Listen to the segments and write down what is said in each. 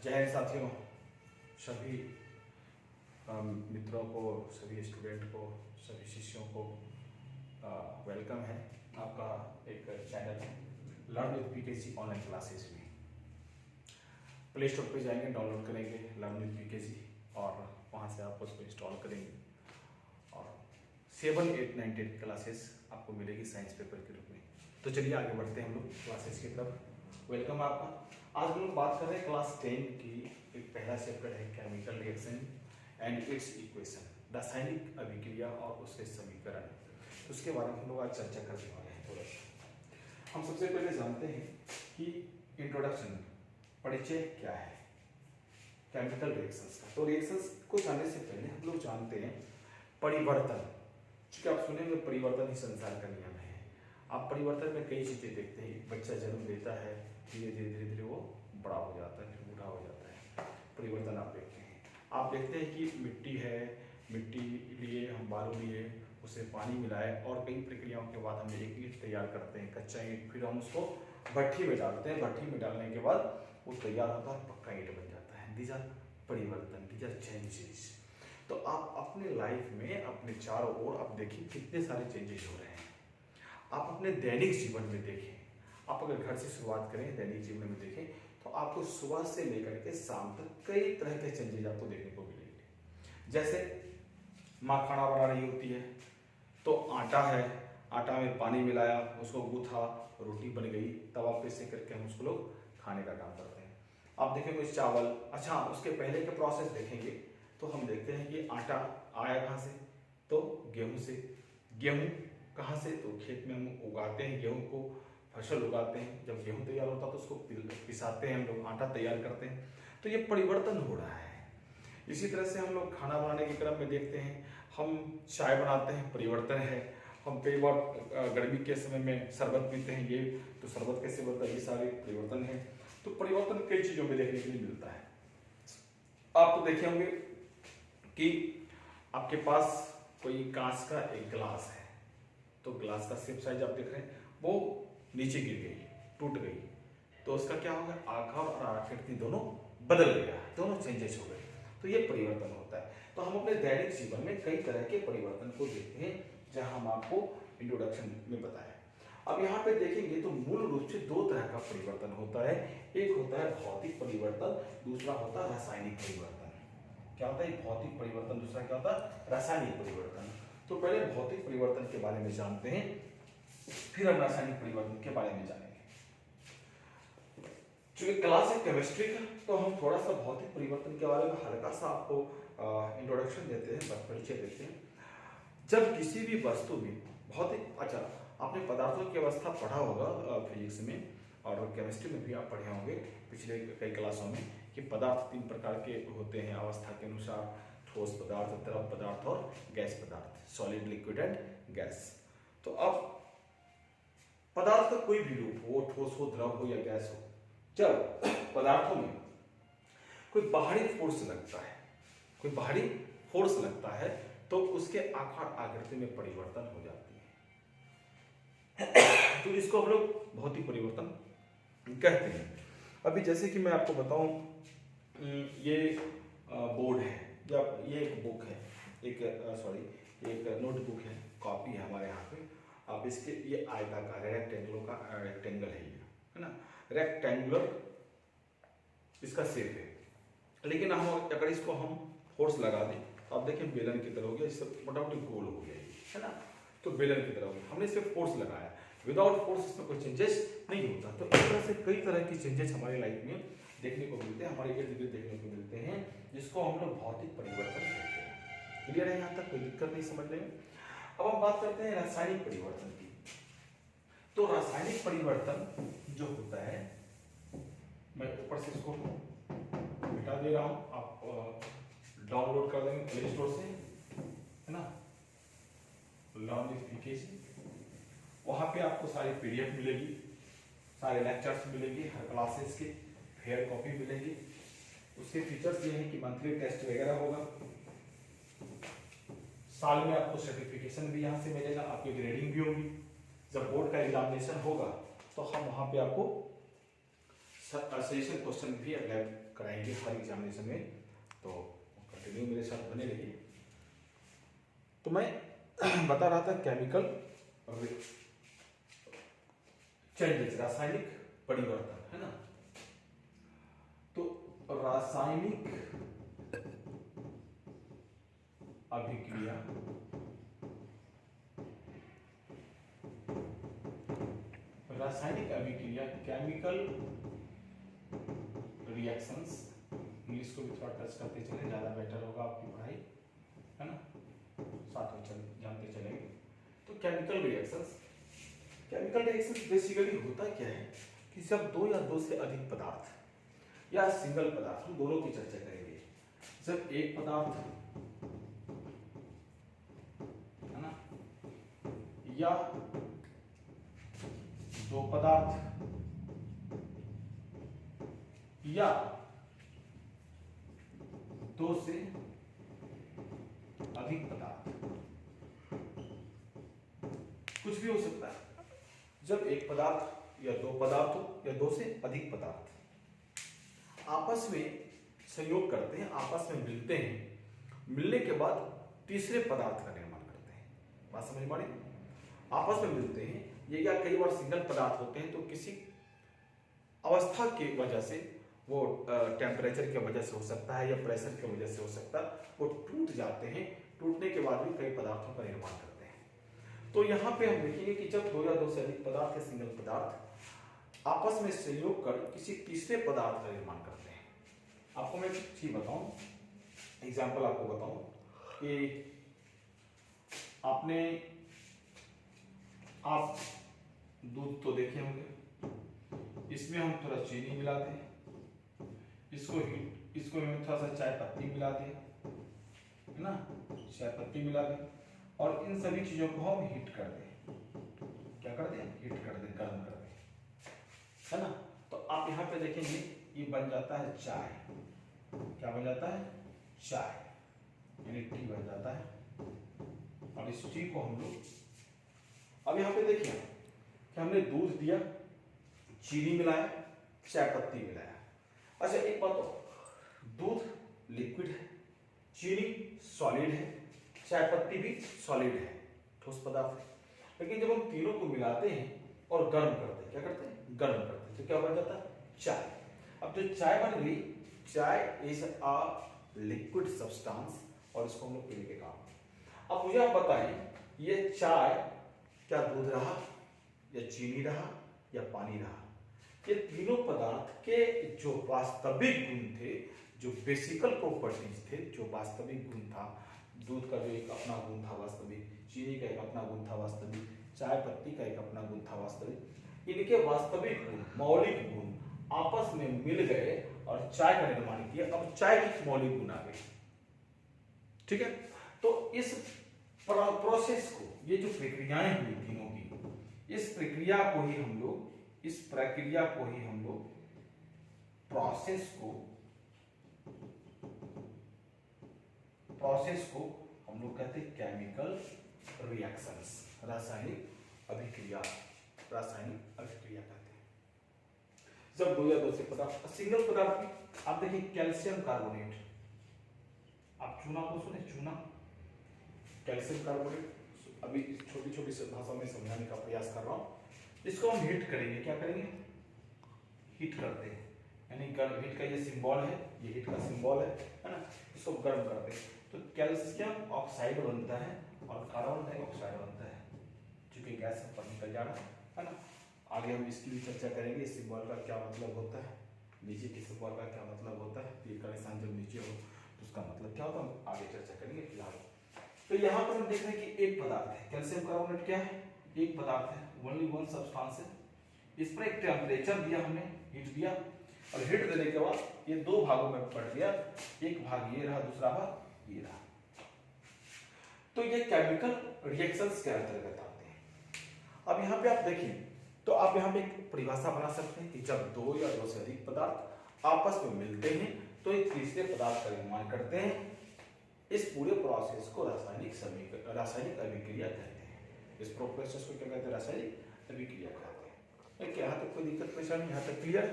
जय हिंद साथियों, सभी मित्रों को, सभी स्टूडेंट को, सभी शिष्यों को वेलकम है आपका एक channel learn with PKG online classes में। प्ले स्टोर पे जाएंगे, डाउनलोड करेंगे लर्न विद पीकेजी और वहाँ से आप उसको इंस्टॉल करेंगे और 7, 8, 9, 10 क्लासेस आपको मिलेगी साइंस पेपर के रूप में। तो चलिए आगे बढ़ते हैं हम लोग क्लासेस की तरफ। वेलकम आपका। आज हम लोग बात कर रहे हैं क्लास 10 की एक पहला चैप्टर है chemical reaction and it's equation, रासायनिक अभिक्रिया और उसके समीकरण। उसके बारे में हम लोग आज चर्चा करने वाले हैं। थोड़ा सा हम सबसे पहले जानते हैं कि इंट्रोडक्शन, परिचय क्या है केमिकल रिएक्शंस का। तो रिएक्शंस को जानने से पहले हम लोग जानते हैं परिवर्तन। क्योंकि आप सुनेंगे परिवर्तन ही संसार का नियम है। आप परिवर्तन में कई चीजें देखते हैं। बच्चा जन्म लेता है, धीरे धीरे धीरे धीरे वो बड़ा हो जाता है, फिर बूढ़ा हो जाता है। परिवर्तन आप देखते हैं। आप देखते हैं कि मिट्टी है, मिट्टी लिए, हम बालू लिए, उसे पानी मिलाए और कई प्रक्रियाओं के बाद हम एक ईंट तैयार करते हैं, कच्चा ईंट। फिर हम उसको भट्ठी में डालते हैं, भट्ठी में डालने के बाद वो तैयार होता है, पक्का ईंट बन जाता है। दीज आर परिवर्तन, दीज आर चेंजेस। तो आप अपने लाइफ में अपने चारों ओर आप देखिए कितने सारे चेंजेस हो रहे हैं। आप अपने दैनिक जीवन में देखें, आप अगर घर से शुरुआत करें, दैनिक जीवन में देखें तो आपको सुबह से लेकर के शाम तक कई तरह के चेंजेस आपको देखने को मिलेंगे। जैसे माँ खाना बना रही होती है तो आटा है, आटा में पानी मिलाया, उसको गूथा, रोटी बन गई, तवा पे सेक करके हम उसको लोग खाने का काम करते हैं। आप देखेंगे चावल, अच्छा उसके पहले के प्रोसेस देखेंगे तो हम देखते हैं कि आटा आया कहाँ से, तो गेहूं से। गेहूं कहाँ से, तो खेत में हम उगाते हैं गेहूं को, फसल उगाते हैं। जब गेहूं तैयार होता है तो उसको पिसाते हैं हम लोग, आटा तैयार करते हैं। तो ये परिवर्तन हो रहा है। इसी तरह से हम लोग खाना बनाने के क्रम में देखते हैं, हम चाय बनाते हैं, परिवर्तन है। हम कई बार गर्मी के समय में शरबत पीते हैं, ये तो शरबत कैसे बनता है, ये सारे परिवर्तन है। तो परिवर्तन कई चीजों में देखने के लिए मिलता है। आप तो देखे होंगे कि आपके पास कोई कांच का एक गिलास है, तो ग्लास का शेप साइज आप देख रहे हैं, वो नीचे गिर गई, टूट गई, तो उसका क्या होगा, आकार और आकृति दोनों बदल गया, दोनों चेंजेस हो गए। तो ये परिवर्तन होता है। तो हम अपने दैनिक जीवन में कई तरह के परिवर्तन को देखते हैं, जहां हम आपको इंट्रोडक्शन में बताया। अब यहाँ पे देखेंगे तो मूल रूप से दो तरह का परिवर्तन होता है। एक होता है भौतिक परिवर्तन, दूसरा होता है रासायनिक परिवर्तन। क्या होता है भौतिक परिवर्तन, दूसरा क्या होता है रासायनिक परिवर्तन। तो पहले भौतिक परिवर्तन के बारे में जानते हैं, फिर हम रासायनिक परिवर्तन के बारे में जानेंगे। चूंकि क्लास है केमिस्ट्री का, तो हम थोड़ा सा भौतिक परिवर्तन के बारे में हल्का सा आपको इंट्रोडक्शन देते हैं, परिचय देते हैं। जब किसी भी वस्तु में भौतिक, अच्छा आपने पदार्थों की अवस्था पढ़ा होगा फिजिक्स में और केमिस्ट्री में भी आप पढ़े होंगे पिछले कई क्लासों में, कि पदार्थ 3 प्रकार के होते हैं अवस्था के अनुसार: ठोस पदार्थ, द्रव पदार्थ और गैस पदार्थ, सॉलिड, लिक्विड एंड गैस। तो अब पदार्थ का कोई भी रूप हो, ठोस हो, द्रव हो या गैस हो, जब पदार्थों में कोई बाहरी फोर्स लगता है, कोई बाहरी फोर्स लगता है, तो उसके आकार आकृति में परिवर्तन हो जाती है। तो इसको हम लोग भौतिक परिवर्तन कहते हैं। अभी जैसे कि मैं आपको बताऊं, ये बोर्ड है या ये एक बुक है, एक नोटबुक है, कॉपी है हमारे यहाँ पे। आप इसके, ये आयताकार है, रेक्टेंगल है ना, रेक्टेंगुलर इसका शेप है। लेकिन हम अगर इसको हम फोर्स लगा दें तो आप देखें बेलन की तरह हो गया, इससे मोटामोटी गोल हो गया है ना, तो बेलन की तरह हो गया। हमने इस पर फोर्स लगाया, विदाउट फोर्स इसमें कोई चेंजेस नहीं होता। तो इस तरह से कई तरह की चेंजेस हमारी लाइफ में देखने को मिलते हैं, हमारे इर्द गिर्द देखने को मिलते हैं, जिसको हम लोग भौतिक परिवर्तन कहते हैं। क्लियर है यहाँ तक, कोई दिक्कत नहीं समझने में। अब हम बात करते हैं रासायनिक परिवर्तन की। तो रासायनिक परिवर्तन जो होता है, मैं ऊपर से इसको मिटा दे रहा हूं, आप डाउनलोड कर देंगे प्ले स्टोर से, है ना, लर्न विद पीकेजी। वहां पे आपको सारी पीडीएफ मिलेगी, सारे लेक्चर्स मिलेंगे, हर क्लासेस के फेयर कॉपी मिलेगी। उसके फीचर्स ये हैं कि मंथली टेस्ट वगैरह होगा, साल में आपको सर्टिफिकेशन भी यहाँ से मिलेगा, आपकी ग्रेडिंग भी होगी। जब बोर्ड का एग्जामिनेशन होगा तो हम वहां पे आपको सजेशन क्वेश्चन भी अप्लाई कराएंगे हर एग्जामिनेशन में, तो कंटिन्यू मेरे साथ बने रहिए। तो मैं बता रहा था केमिकल चेंजेस, रासायनिक परिवर्तन, है ना। तो रासायनिक अभिक्रिया केमिकल रिएक्शंस, इंग्लिश को भी थोड़ा टच करते चले, ज्यादा बेटर होगा आपकी पढ़ाई, है ना, साथ में जानते चलेंगे। तो केमिकल रिएक्शंस बेसिकली होता क्या है कि जब दो या दो से अधिक पदार्थ या सिंगल पदार्थ, हम दोनों की चर्चा करेंगे, जब एक पदार्थ, है ना, या दो पदार्थ या दो से अधिक पदार्थ, कुछ भी हो सकता है, जब एक पदार्थ या दो पदार्थ या दो से अधिक पदार्थ आपस में संयोग करते हैं, आपस में मिलते हैं, मिलने के बाद तीसरे पदार्थ का निर्माण करते हैं। बात समझ में आ रही? आपस में मिलते हैं, ये या कई बार सिंगल पदार्थ होते हैं, तो किसी अवस्था की वजह से, वो टेम्परेचर की वजह से हो सकता है या प्रेशर की वजह से हो सकता है, वो टूट जाते हैं, टूटने के बाद भी कई पदार्थों का निर्माण करते हैं। तो यहाँ पे हम देखेंगे कि जब दो या दो से अधिक पदार्थ या सिंगल पदार्थ आपस में संयोग कर किसी तीसरे पदार्थ का निर्माण करते हैं। आपको मैं एक चीज बताऊं, एग्जाम्पल आपको बताऊं कि आप दूध तो देखे होंगे, इसमें हम थोड़ा चीनी मिलाते हैं, इसको हम थोड़ा सा चाय पत्ती मिला दें, है ना, चाय पत्ती मिला दें, और इन सभी चीजों को हम हीट कर दें। क्या कर दें? हीट कर दें, गर्म कर दें, है ना। तो आप यहाँ पे देखेंगे ये बन जाता है चाय। क्या बन जाता है? चाय, यानी टी बन जाता है। और इस टी को हम लोग, अब यहाँ पे देखिए कि हमने दूध दिया, चीनी मिलाया, चाय पत्ती मिलाया। अच्छा एक बात, दूध लिक्विड है, चीनी सॉलिड है, चाय पत्ती भी सॉलिड है, ठोस पदार्थ है। लेकिन जब हम तीनों को मिलाते हैं और गर्म करते हैं, क्या करते हैं? गर्म करते हैं, तो क्या बन जाता है? चाय। अब जो चाय बन गई, चाय इज अ लिक्विड सब्सटेंस, और इसको हम लोग पीने के काम। अब मुझे आप बताएं, ये चाय क्या दूध रहा या चीनी रहा या पानी रहा? ये तीनों पदार्थ के जो वास्तविक गुण थे, जो बेसिकल प्रॉपर्टीज थे, जो वास्तविक गुण था, दूध का जो एक अपना गुण था वास्तविक, चीनी का एक अपना गुण था वास्तविक, चाय पत्ती का एक अपना गुण था वास्तविक, इनके वास्तविक गुण, मौलिक गुण आपस में मिल गए और चाय का निर्माण किया। अब चाय की मौलिक गुण आ गई, ठीक है। तो इस प्रोसेस को, ये जो प्रक्रियाएं हुई तीनों की, इस प्रक्रिया को ही हम लोग प्रोसेस को हम लोग कहते हैं केमिकल रिएक्शंस, रासायनिक अभिक्रिया कहते हैं। जब दो या दो से पदार्थ, सिंगल पदार्थ की आप देखिए, कैल्शियम कार्बोनेट, आप चूना को सुने, चूना, कैल्शियम कार्बोनेट, अभी छोटी छोटी भाषा में समझाने का प्रयास कर रहा हूं। इसको हम हीट करेंगे, क्या करेंगे? हीट करते हैं, यानी हीट का ये सिंबल है, ये हीट का सिंबल है ना। इसको गर्म करते हैं तो कैल्शियम ऑक्साइड बनता है और कार्बन डाइऑक्साइड बनता है, क्योंकि गैस ऊपर निकल जा रहा है ना। आगे हम इसकी भी चर्चा करेंगे, इस सिंबल का क्या मतलब होता है, नीचे के सिंबल का क्या मतलब होता है, तीर का निशान जब नीचे हो तो उसका मतलब क्या होता है, हम आगे चर्चा करेंगे। फिलहाल तो यहाँ पर हम देख रहे हैं कि एक पदार्थ है, कैल्शियम कार्बोनेट क्या है? एक पदार्थ है, ओनली वन सब्सटेंस है। इस पर एक टेम्परेचर दिया हमने, हीट दिया, और हीट देने के बाद ये दो भागों में बट गया, एक भाग ये रहा, दूसरा भाग ये रहा। तो ये केमिकल रिएक्शंस के अंतर्गत आते हैं। अब यहाँ पे आप देखिए, तो आप यहाँ पे एक परिभाषा बना सकते हैं कि जब दो या दो से अधिक पदार्थ आपस में मिलते हैं तो एक तीसरे पदार्थ का निर्माण करते हैं। इस पूरे प्रोसेस को रासायनिक अभिक्रिया कहते हैं। इस प्रोसेस को क्या कहते हैं? रासायनिक अभिक्रिया कहते हैं। यहाँ तक कोई दिक्कत परेशानी? यहाँ तक क्लियर?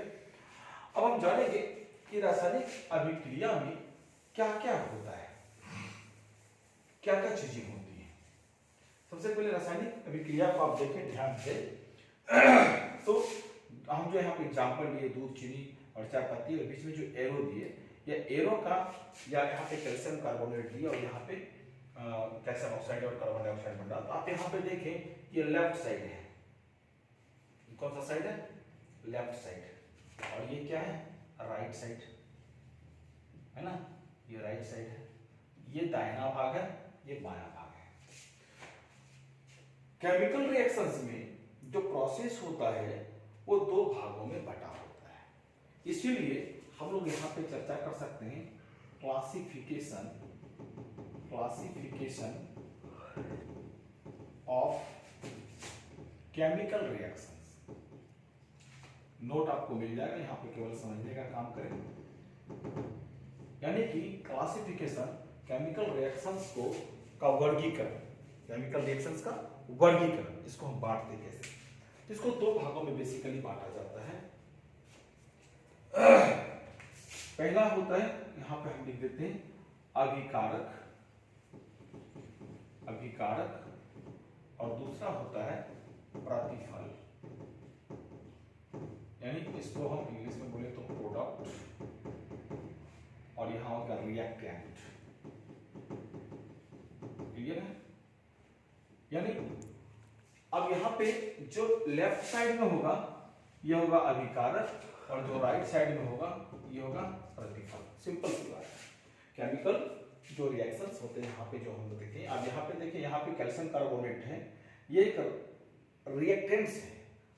अब हम जानेंगे कि रासायनिक अभिक्रिया में क्या क्या होता है, क्या क्या चीजें होती हैं। सबसे पहले रासायनिक अभिक्रिया को आप देखें ध्यान से। तो हम जो यहाँ पे एग्जाम्पल लिए दूध, चीनी और चाय पत्ती, और बीच में जो एरो दिए, या एरो का या यहाँ पे कैल्शियम कार्बोनेट दिया और यहाँ पे कैल्शियम ऑक्साइड और कार्बन डाइऑक्साइड बन रहा। तो आप यहाँ पे देखें ये लेफ्ट साइड है, कौन सा साइड है, लेफ्ट साइड, और ये क्या है, राइट साइड है ना, ये राइट साइड है, ये दाहिना भाग है, ये बायां भाग है। केमिकल रिएक्शंस में जो प्रोसेस होता है वो दो भागों में बटा होता है, इसीलिए हम लोग यहाँ पे चर्चा कर सकते हैं classification of chemical reactions. Note आपको मिल जाएगा, यहाँ पे केवल समझने का काम करें। यानी कि क्लासिफिकेशन केमिकल रिएक्शंस को का वर्गीकरण, केमिकल रिएक्शंस का वर्गीकरण, इसको हम बांटते कैसे, तो इसको दो भागों में बेसिकली बांटा जाता है। पहला होता है, यहां पे हम लिख देते हैं अभिकारक, और दूसरा होता है प्रतिफल, यानी इसको हम इंग्लिश में बोले तो प्रोडक्ट, और यहां होगा रिएक्टेंट। क्लियर है? यानी अब यहां पे जो लेफ्ट साइड में होगा ये होगा अभिकारक, और जो राइट साइड में होगा ये होगा प्रतिफल। सिंपल सी बात है। केमिकल जो रिएक्शंस होते हैं यहाँ पे जो हम देखें, अब यहाँ पे देखिए, यहाँ पे कैल्शियम कार्बोनेट है, ये रिएक्टेंट्स है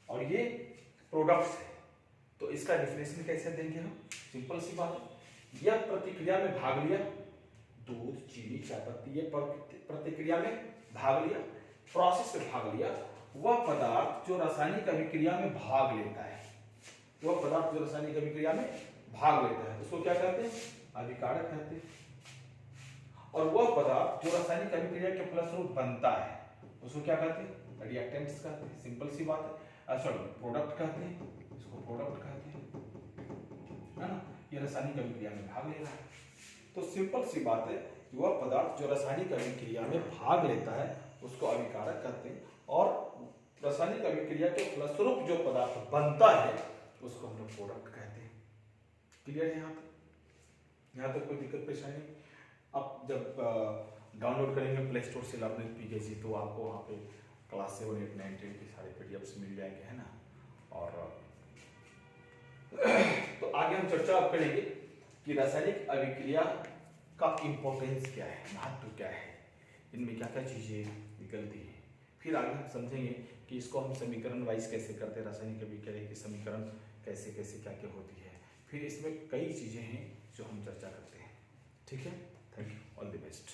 और ये प्रोडक्ट्स है। तो इसका डिफिनेशन कैसे देंगे हम? सिंपल सी बात है, यह प्रतिक्रिया में भाग लिया, दूध, चीनी, चाय पत्ती, ये प्रतिक्रिया में भाग लिया, प्रोसेस में भाग लिया, वह पदार्थ जो रासायनिक अभिक्रिया में भाग लेता है, वह पदार्थ जो रासायनिक अभिक्रिया में भाग लेता है उसको क्या कहते हैं? अभिकारक कहते हैं। और वह पदार्थ जो रासायनिक अभिक्रिया के फलस्वरूप बनता है उसको क्या कहते हैं? रिएक्टेंट्स कहते हैं। सिंपल सी बात है। सॉरी, प्रोडक्ट कहते हैं, इसको प्रोडक्ट कहते हैं, है ना। ये रासायनिक अभिक्रिया में भाग ले रहा है, तो सिंपल सी बात है, वह पदार्थ जो रासायनिक अभिक्रिया में भाग लेता है उसको अभिकारक कहते हैं, और रासायनिक अभिक्रिया के फलस्वरूप जो पदार्थ बनता है उसको हम लोग प्रोडक्ट कहते हैं। क्लियर है? यहाँ तक कोई दिक्कत परेशानी नहीं। अब जब डाउनलोड करेंगे प्ले स्टोर से लर्निंग पीकेसी, तो आपको वहाँ पे क्लास 7, 8, 9, 10 के सारे पीडीएफ्स मिल जाएंगे, है ना। और तो आगे हम चर्चा अब करेंगे कि रासायनिक अभिक्रिया का इंपॉर्टेंस क्या है, महत्व क्या है, इनमें क्या क्या चीजें निकलती है। फिर आगे हम समझेंगे कि इसको हम समीकरण वाइज कैसे करते हैं, रासायनिक अभिक्रिया की समीकरण कैसे कैसे क्या क्या होती है। फिर इसमें कई चीजें हैं जो हम चर्चा करते हैं। ठीक है, thank you, all the best.